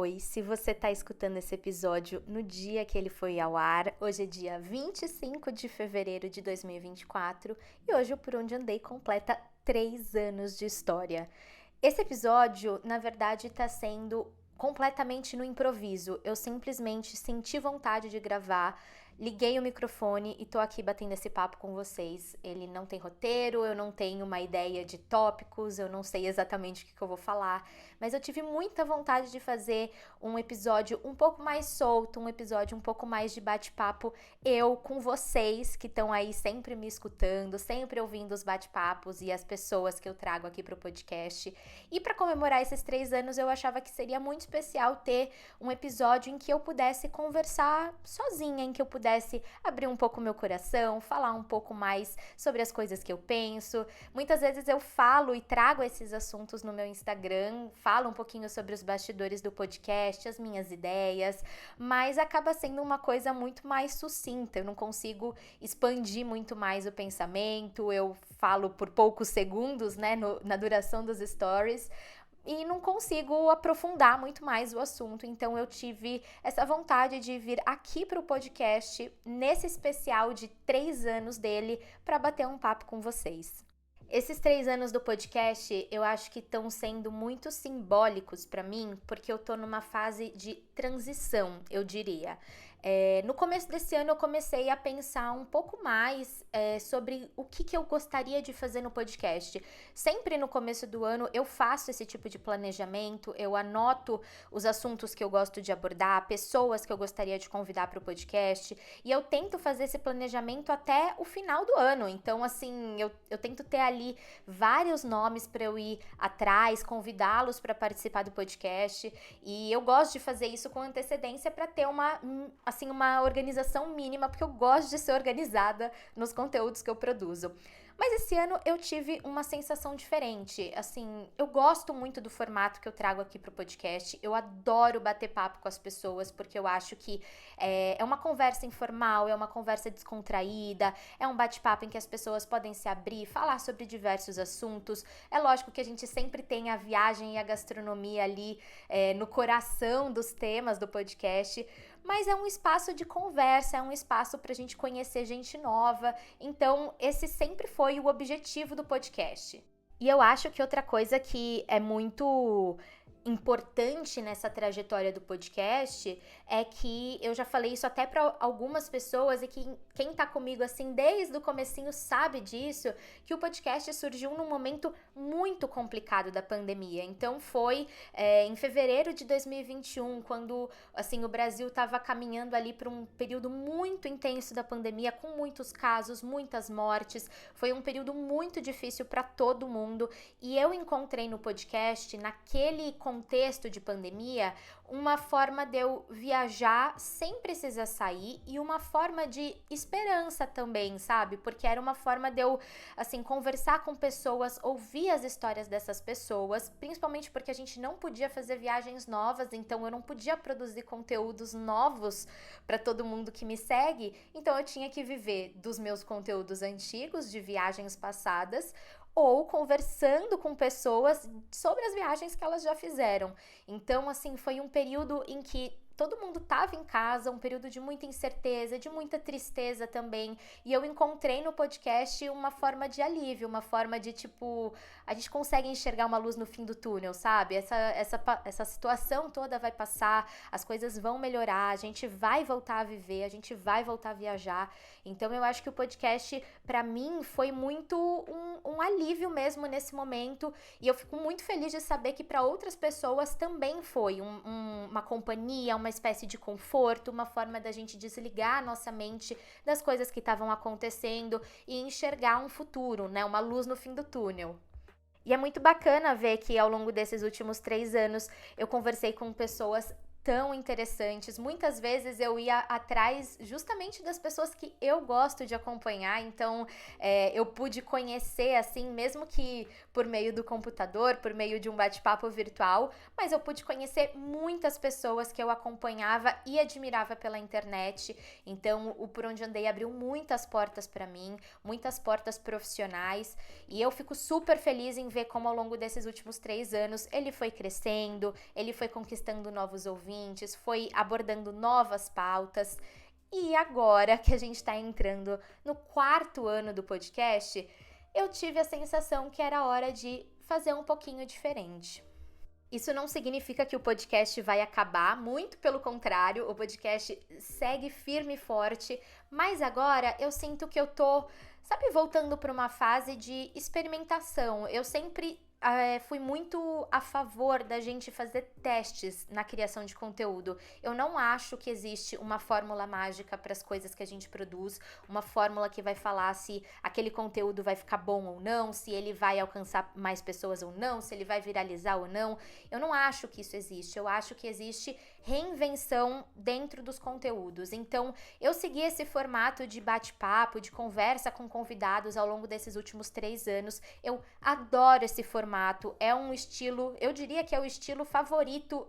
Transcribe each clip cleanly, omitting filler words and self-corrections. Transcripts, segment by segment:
Oi, se você está escutando esse episódio no dia que ele foi ao ar, hoje é dia 25 de fevereiro de 2024 e hoje o Por Onde Andei completa 3 anos de história. Esse episódio, na verdade, está sendo completamente no improviso. Eu simplesmente senti vontade de gravar, liguei o microfone e tô aqui batendo esse papo com vocês. Ele não tem roteiro, eu não tenho uma ideia de tópicos, eu não sei exatamente o que eu vou falar, mas eu tive muita vontade de fazer um episódio um pouco mais solto, um episódio um pouco mais de bate-papo, eu com vocês que estão aí sempre me escutando, sempre ouvindo os bate-papos e as pessoas que eu trago aqui pro podcast. E para comemorar esses 3 anos, eu achava que seria muito especial ter um episódio em que eu pudesse conversar sozinha, em que eu pudesse abrir um pouco meu coração, falar um pouco mais sobre as coisas que eu penso. Muitas vezes eu falo e trago esses assuntos no meu Instagram, falo um pouquinho sobre os bastidores do podcast, as minhas ideias, mas acaba sendo uma coisa muito mais sucinta. Eu não consigo expandir muito mais o pensamento, eu falo por poucos segundos, né, na duração dos stories, e não consigo aprofundar muito mais o assunto, então eu tive essa vontade de vir aqui para o podcast, nesse especial de 3 anos dele, para bater um papo com vocês. Esses 3 anos do podcast, eu acho que estão sendo muito simbólicos para mim, porque eu tô numa fase de transição, eu diria. No começo desse ano eu comecei a pensar um pouco mais sobre o que eu gostaria de fazer no podcast. Sempre no começo do ano eu faço esse tipo de planejamento, eu anoto os assuntos que eu gosto de abordar, pessoas que eu gostaria de convidar para o podcast, e eu tento fazer esse planejamento até o final do ano. Então, assim, eu tento ter ali vários nomes para eu ir atrás, convidá-los para participar do podcast, e eu gosto de fazer isso com antecedência para ter uma organização mínima, porque eu gosto de ser organizada nos conteúdos que eu produzo. Mas esse ano eu tive uma sensação diferente. Assim, eu gosto muito do formato que eu trago aqui pro podcast. Eu adoro bater papo com as pessoas, porque eu acho que é uma conversa informal, é uma conversa descontraída, é um bate-papo em que as pessoas podem se abrir, falar sobre diversos assuntos. É lógico que a gente sempre tem a viagem e a gastronomia ali no coração dos temas do podcast, mas é um espaço de conversa, é um espaço pra gente conhecer gente nova. Então, esse sempre foi o objetivo do podcast. E eu acho que outra coisa que é muito importante nessa trajetória do podcast é que eu já falei isso até para algumas pessoas, e que quem tá comigo assim desde o comecinho sabe disso, que o podcast surgiu num momento muito complicado da pandemia. Então foi em fevereiro de 2021, quando assim o Brasil estava caminhando ali para um período muito intenso da pandemia, com muitos casos, muitas mortes. Foi um período muito difícil para todo mundo, e eu encontrei no podcast, naquele contexto de pandemia, uma forma de eu viajar sem precisar sair, e uma forma de esperança também, sabe? Porque era uma forma de eu, assim, conversar com pessoas, ouvir as histórias dessas pessoas, principalmente porque a gente não podia fazer viagens novas, então eu não podia produzir conteúdos novos para todo mundo que me segue, então eu tinha que viver dos meus conteúdos antigos, de viagens passadas, ou conversando com pessoas sobre as viagens que elas já fizeram. Então, assim, foi um período em que todo mundo estava em casa, um período de muita incerteza, de muita tristeza também, e eu encontrei no podcast uma forma de alívio, uma forma de, tipo, a gente consegue enxergar uma luz no fim do túnel, sabe? Essa situação toda vai passar, as coisas vão melhorar, a gente vai voltar a viver, a gente vai voltar a viajar. Então eu acho que o podcast, pra mim, foi muito um alívio mesmo nesse momento, e eu fico muito feliz de saber que para outras pessoas também foi uma companhia, uma espécie de conforto, uma forma da gente desligar a nossa mente das coisas que estavam acontecendo e enxergar um futuro, né? Uma luz no fim do túnel. E é muito bacana ver que ao longo desses últimos 3 anos eu conversei com pessoas tão interessantes. Muitas vezes eu ia atrás justamente das pessoas que eu gosto de acompanhar, então eu pude conhecer, assim, mesmo que por meio do computador, por meio de um bate-papo virtual, mas eu pude conhecer muitas pessoas que eu acompanhava e admirava pela internet. Então, o Por Onde Andei abriu muitas portas para mim, muitas portas profissionais, e eu fico super feliz em ver como ao longo desses últimos 3 anos ele foi crescendo, ele foi conquistando novos ouvintes, foi abordando novas pautas. E agora que a gente está entrando no 4º ano do podcast, eu tive a sensação que era hora de fazer um pouquinho diferente. Isso não significa que o podcast vai acabar, muito pelo contrário, o podcast segue firme e forte, mas agora eu sinto que eu tô, sabe, voltando para uma fase de experimentação. Eu sempre fui muito a favor da gente fazer testes na criação de conteúdo. Eu não acho que existe uma fórmula mágica para as coisas que a gente produz, uma fórmula que vai falar se aquele conteúdo vai ficar bom ou não, se ele vai alcançar mais pessoas ou não, se ele vai viralizar ou não. Eu não acho que isso existe. Eu acho que existe reinvenção dentro dos conteúdos. Então, eu segui esse formato de bate-papo, de conversa com convidados ao longo desses últimos 3 anos. Eu adoro esse formato. É um estilo, eu diria que é o estilo favorito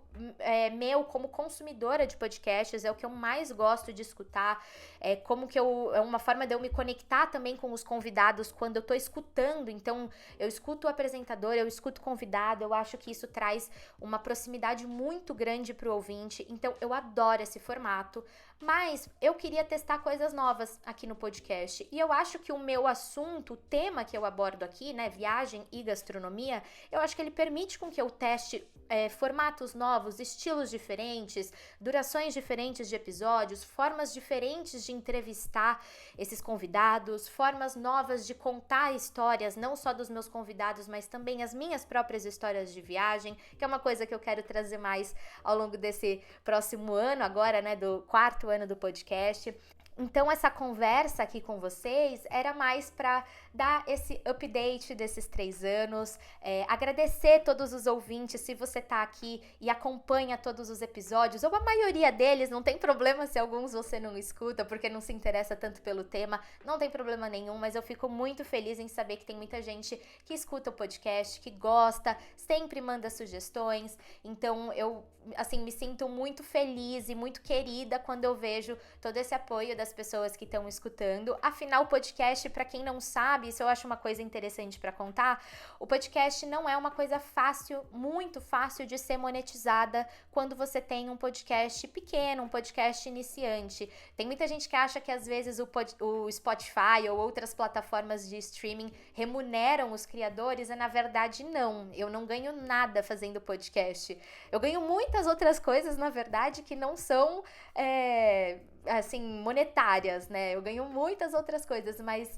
meu como consumidora de podcasts. É o que eu mais gosto de escutar. É uma forma de eu me conectar também com os convidados quando eu tô escutando. Então, eu escuto o apresentador, eu escuto o convidado. Eu acho que isso traz uma proximidade muito grande pro ouvinte. Então, eu adoro esse formato, mas eu queria testar coisas novas aqui no podcast. E eu acho que o meu assunto, o tema que eu abordo aqui, né, viagem e gastronomia, eu acho que ele permite com que eu teste formatos novos, estilos diferentes, durações diferentes de episódios, formas diferentes de entrevistar esses convidados, formas novas de contar histórias, não só dos meus convidados, mas também as minhas próprias histórias de viagem, que é uma coisa que eu quero trazer mais ao longo desse próximo ano, agora, né, do 4º ano do podcast. Então, essa conversa aqui com vocês era mais para dar esse update desses 3 anos, agradecer todos os ouvintes, se você tá aqui e acompanha todos os episódios, ou a maioria deles, não tem problema se alguns você não escuta, porque não se interessa tanto pelo tema, não tem problema nenhum, mas eu fico muito feliz em saber que tem muita gente que escuta o podcast, que gosta, sempre manda sugestões. Então, eu, assim, me sinto muito feliz e muito querida quando eu vejo todo esse apoio das pessoas que estão escutando. Afinal, o podcast, para quem não sabe, isso eu acho uma coisa interessante para contar, o podcast não é uma coisa fácil, muito fácil de ser monetizada quando você tem um podcast pequeno, um podcast iniciante. Tem muita gente que acha que às vezes o Spotify ou outras plataformas de streaming remuneram os criadores, e na verdade não. Eu não ganho nada fazendo podcast. Eu ganho muitas outras coisas, na verdade, que não são assim, monetárias, né? Eu ganho muitas outras coisas, mas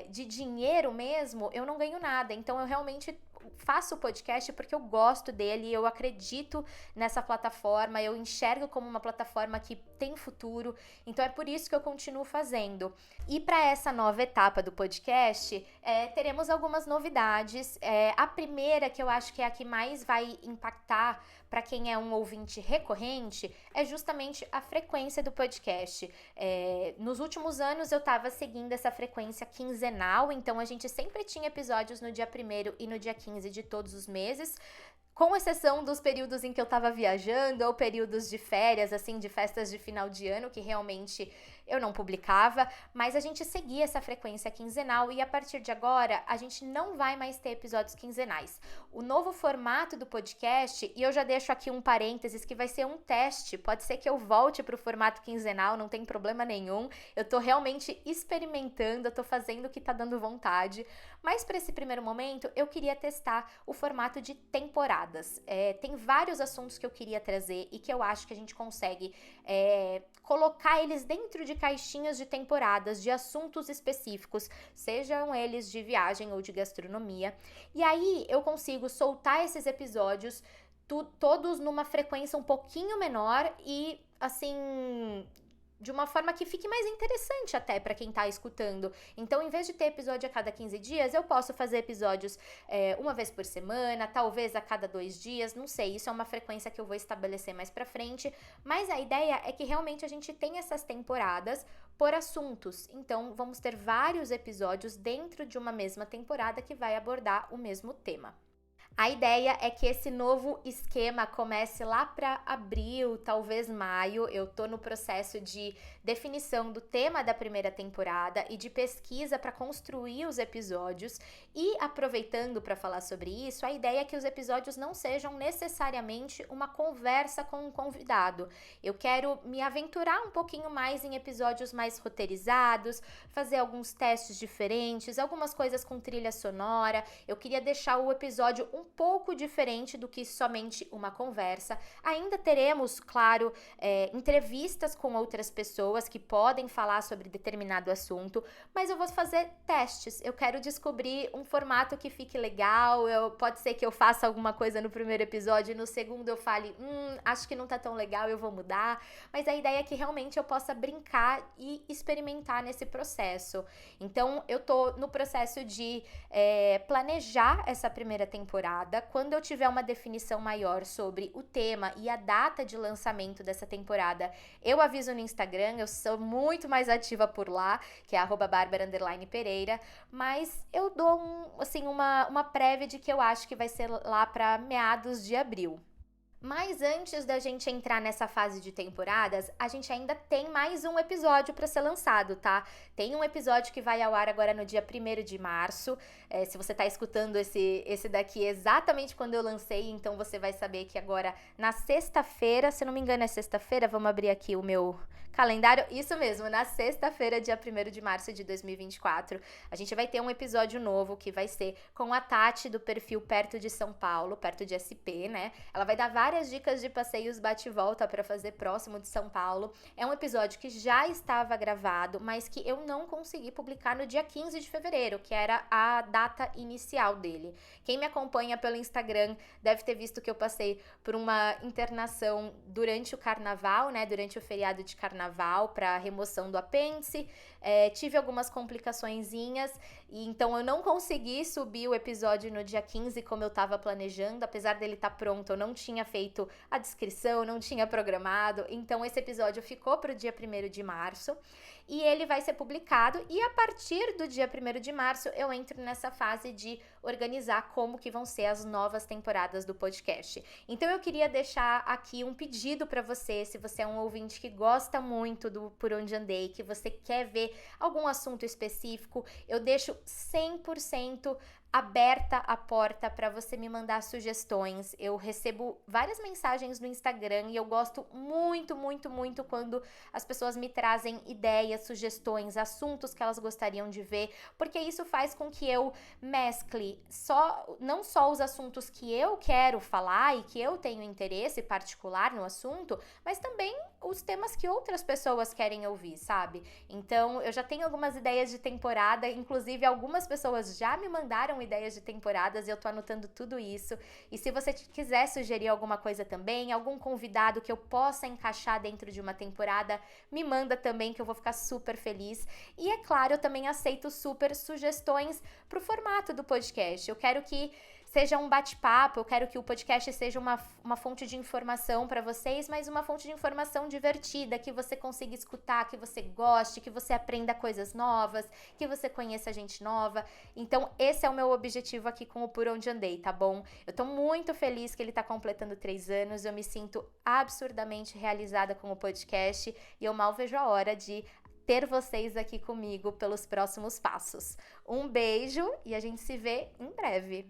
de dinheiro mesmo, eu não ganho nada. Então, eu realmente faço o podcast porque eu gosto dele, eu acredito nessa plataforma, eu enxergo como uma plataforma que tem futuro, então é por isso que eu continuo fazendo. E para essa nova etapa do podcast, teremos algumas novidades. A primeira, que eu acho que é a que mais vai impactar para quem é um ouvinte recorrente, é justamente a frequência do podcast. Nos últimos anos eu estava seguindo essa frequência quinzenal, então a gente sempre tinha episódios no dia 1º e no dia 15 de todos os meses, com exceção dos períodos em que eu tava viajando ou períodos de férias, assim, de festas de final de ano, que realmente eu não publicava, mas a gente seguia essa frequência quinzenal e a partir de agora a gente não vai mais ter episódios quinzenais. O novo formato do podcast, e eu já deixo aqui um parênteses que vai ser um teste, pode ser que eu volte pro formato quinzenal, não tem problema nenhum, eu tô realmente experimentando, eu tô fazendo o que tá dando vontade, mas para esse primeiro momento eu queria testar o formato de temporadas. Tem vários assuntos que eu queria trazer e que eu acho que a gente consegue colocar eles dentro de caixinhas de temporadas, de assuntos específicos, sejam eles de viagem ou de gastronomia. E aí eu consigo soltar esses episódios todos numa frequência um pouquinho menor e, assim, de uma forma que fique mais interessante até para quem tá escutando. Então, em vez de ter episódio a cada 15 dias, eu posso fazer episódios uma vez por semana, talvez a cada 2 dias, não sei. Isso é uma frequência que eu vou estabelecer mais pra frente. Mas a ideia é que realmente a gente tenha essas temporadas por assuntos. Então, vamos ter vários episódios dentro de uma mesma temporada que vai abordar o mesmo tema. A ideia é que esse novo esquema comece lá para abril, talvez maio. Eu tô no processo de definição do tema da primeira temporada e de pesquisa para construir os episódios. E aproveitando para falar sobre isso, a ideia é que os episódios não sejam necessariamente uma conversa com um convidado. Eu quero me aventurar um pouquinho mais em episódios mais roteirizados, fazer alguns testes diferentes, algumas coisas com trilha sonora. Eu queria deixar o episódio um pouco diferente do que somente uma conversa. Ainda teremos, claro, entrevistas com outras pessoas que podem falar sobre determinado assunto, mas eu vou fazer testes. Eu quero descobrir um formato que fique legal. Pode ser que eu faça alguma coisa no primeiro episódio e no segundo eu fale, acho que não tá tão legal, eu vou mudar. Mas a ideia é que realmente eu possa brincar e experimentar nesse processo. Então, eu tô no processo de planejar essa primeira temporada. Quando eu tiver uma definição maior sobre o tema e a data de lançamento dessa temporada, eu aviso no Instagram. Eu sou muito mais ativa por lá, que é @barbara_pereira, mas eu dou uma prévia de que eu acho que vai ser lá para meados de abril. Mas antes da gente entrar nessa fase de temporadas, a gente ainda tem mais um episódio para ser lançado, tá? Tem um episódio que vai ao ar agora no dia 1º de março. Se você tá escutando esse daqui exatamente quando eu lancei, então você vai saber que agora na sexta-feira, se não me engano é sexta-feira, vamos abrir aqui o meu calendário. Isso mesmo, na sexta-feira, dia 1º de março de 2024, a gente vai ter um episódio novo que vai ser com a Tati do perfil Perto de São Paulo, perto de SP, né? Ela vai dar várias dicas de passeios bate-volta para fazer próximo de São Paulo. É um episódio que já estava gravado, mas que eu não consegui publicar no dia 15 de fevereiro, que era a data inicial dele. Quem me acompanha pelo Instagram deve ter visto que eu passei por uma internação durante o carnaval, né? Durante o feriado de carnaval, para remoção do apêndice. Tive algumas complicaçõezinhas, e então eu não consegui subir o episódio no dia 15 como eu estava planejando. Apesar dele estar pronto, eu não tinha feito a descrição, não tinha programado, então esse episódio ficou para o dia 1º de março e ele vai ser publicado, e a partir do dia 1º de março eu entro nessa fase de organizar como que vão ser as novas temporadas do podcast. Então eu queria deixar aqui um pedido para você, se você é um ouvinte que gosta muito do Por Onde Andei, que você quer ver algum assunto específico, eu deixo 100% aberta a porta para você me mandar sugestões. Eu recebo várias mensagens no Instagram e eu gosto muito, muito, muito quando as pessoas me trazem ideias, sugestões, assuntos que elas gostariam de ver, porque isso faz com que eu mescle não só os assuntos que eu quero falar e que eu tenho interesse particular no assunto, mas também os temas que outras pessoas querem ouvir, sabe? Então, eu já tenho algumas ideias de temporada, inclusive algumas pessoas já me mandaram ideias de temporadas e eu tô anotando tudo isso. E se você quiser sugerir alguma coisa também, algum convidado que eu possa encaixar dentro de uma temporada, me manda também, que eu vou ficar super feliz. E é claro, eu também aceito super sugestões pro formato do podcast. Eu quero que seja um bate-papo, eu quero que o podcast seja uma fonte de informação para vocês, mas uma fonte de informação divertida, que você consiga escutar, que você goste, que você aprenda coisas novas, que você conheça gente nova. Então, esse é o meu objetivo aqui com o Por Onde Andei, tá bom? Eu tô muito feliz que ele tá completando 3 anos, eu me sinto absurdamente realizada com o podcast e eu mal vejo a hora de ter vocês aqui comigo pelos próximos passos. Um beijo e a gente se vê em breve.